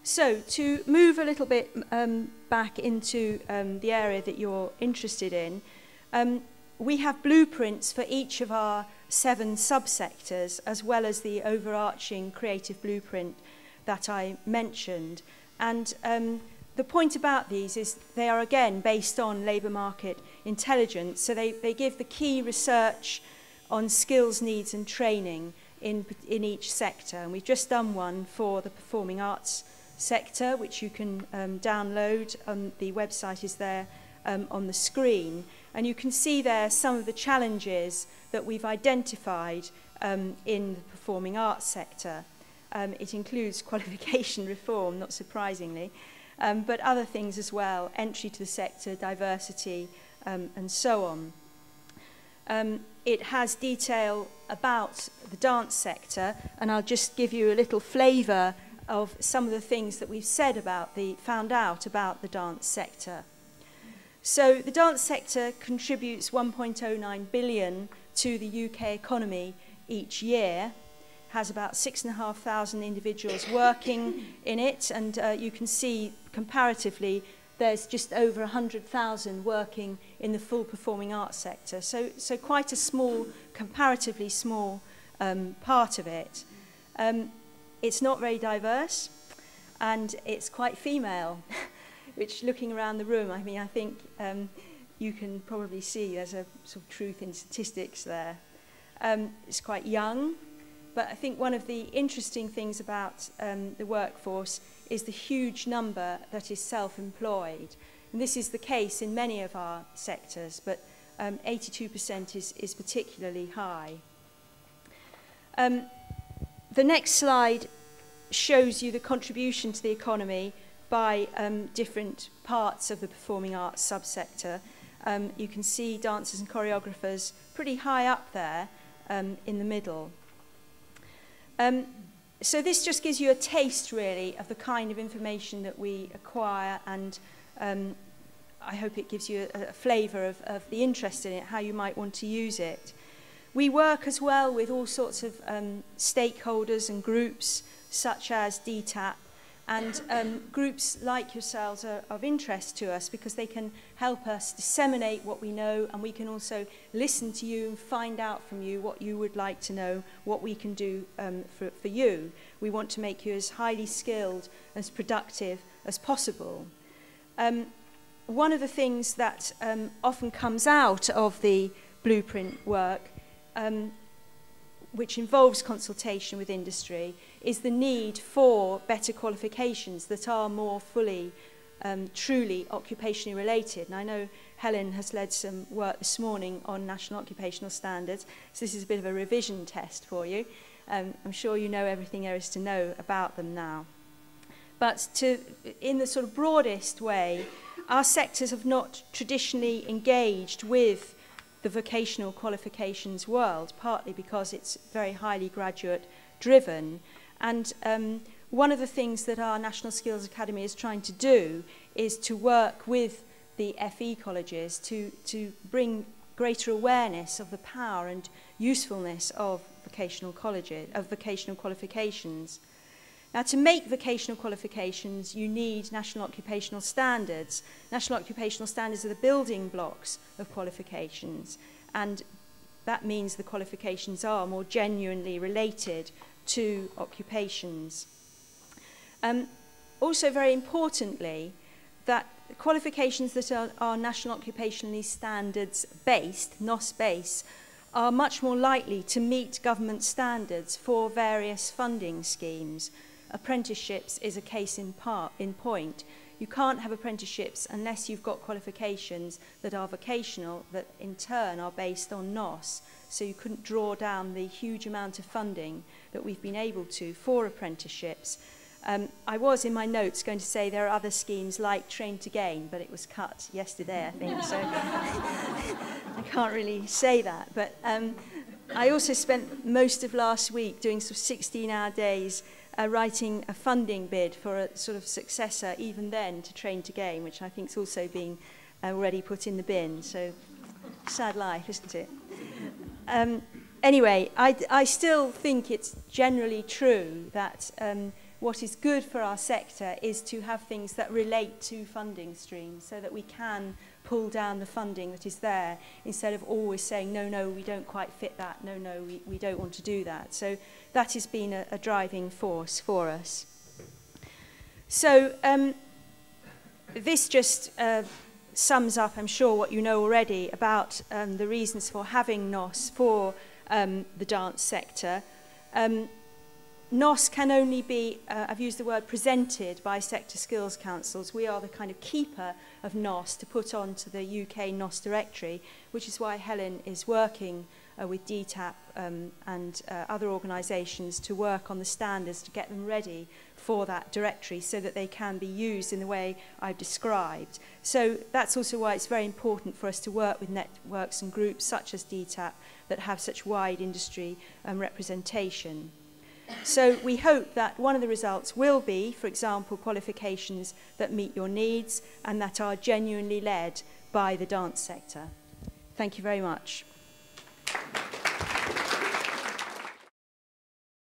So to move a little bit back into the area that you're interested in, we have blueprints for each of our 7 subsectors, as well as the overarching creative blueprint that I mentioned. And the point about these is they are, again, based on labour market intelligence. So they give the key research on skills, needs and training in each sector. And we've just done one for the performing arts sector, which you can download. The website is there on the screen. And you can see there some of the challenges that we've identified in the performing arts sector. It includes qualification reform, not surprisingly, but other things as well, entry to the sector, diversity, and so on. It has detail about the dance sector, and I'll just give you a little flavour of some of the things that we've found out about the dance sector. So the dance sector contributes 1.09 billion to the UK economy each year, has about 6,500 individuals working in it, and you can see comparatively there's just over 100,000 working in the full performing arts sector. So quite a small, comparatively small part of it. It's not very diverse, and it's quite female, which, looking around the room, I mean, I think you can probably see there's a sort of truth in statistics there. It's quite young, but I think one of the interesting things about the workforce is the huge number that is self-employed. And this is the case in many of our sectors, but 82% is particularly high. The next slide shows you the contribution to the economy by different parts of the performing arts subsector. You can see dancers and choreographers pretty high up there in the middle. So this just gives you a taste, really, of the kind of information that we acquire, and I hope it gives you a flavour of the interest in it, how you might want to use it. We work as well with all sorts of stakeholders and groups, such as DTAP, and groups like yourselves are of interest to us because they can help us disseminate what we know, and we can also listen to you and find out from you what you would like to know, what we can do for you. We want to make you as highly skilled, as productive as possible. One of the things that often comes out of the blueprint work, which involves consultation with industry, is the need for better qualifications that are more fully, truly occupationally related. And I know Helen has led some work this morning on national occupational standards, so this is a bit of a revision test for you. I'm sure you know everything there is to know about them now. But in the sort of broadest way, our sectors have not traditionally engaged with the vocational qualifications world, partly because it's very highly graduate driven. And one of the things that our National Skills Academy is trying to do is to work with the FE colleges to bring greater awareness of the power and usefulness of vocational colleges, of vocational qualifications. Now, to make vocational qualifications, you need national occupational standards. National occupational standards are the building blocks of qualifications, and that means the qualifications are more genuinely related to occupations. Also, very importantly, that qualifications that are national occupationally standards based, NOS based, are much more likely to meet government standards for various funding schemes. Apprenticeships is a case in point. You can't have apprenticeships unless you've got qualifications that are vocational, that in turn are based on NOS. So you couldn't draw down the huge amount of funding that we've been able to for apprenticeships. I was in my notes going to say there are other schemes like Train to Gain, but it was cut yesterday, I think, so I can't really say that. But I also spent most of last week doing sort of 16-hour days writing a funding bid for a sort of successor, even then, to Train to Gain, which I think is also being already put in the bin. So, sad life, isn't it? Anyway, I still think it's generally true that what is good for our sector is to have things that relate to funding streams so that we can pull down the funding that is there instead of always saying, no, no, we don't quite fit that, no, no, we don't want to do that. So that has been a driving force for us. So this just sums up, I'm sure, what you know already about the reasons for having NOS for the dance sector. NOS can only be, I've used the word presented by sector skills councils. We are the kind of keeper of NOS to put onto the UK NOS directory, which is why Helen is working with DTAP and other organisations to work on the standards to get them ready for that directory so that they can be used in the way I've described. So that's also why it's very important for us to work with networks and groups such as DTAP that have such wide industry representation. So we hope that one of the results will be, for example, qualifications that meet your needs and that are genuinely led by the dance sector. Thank you very much.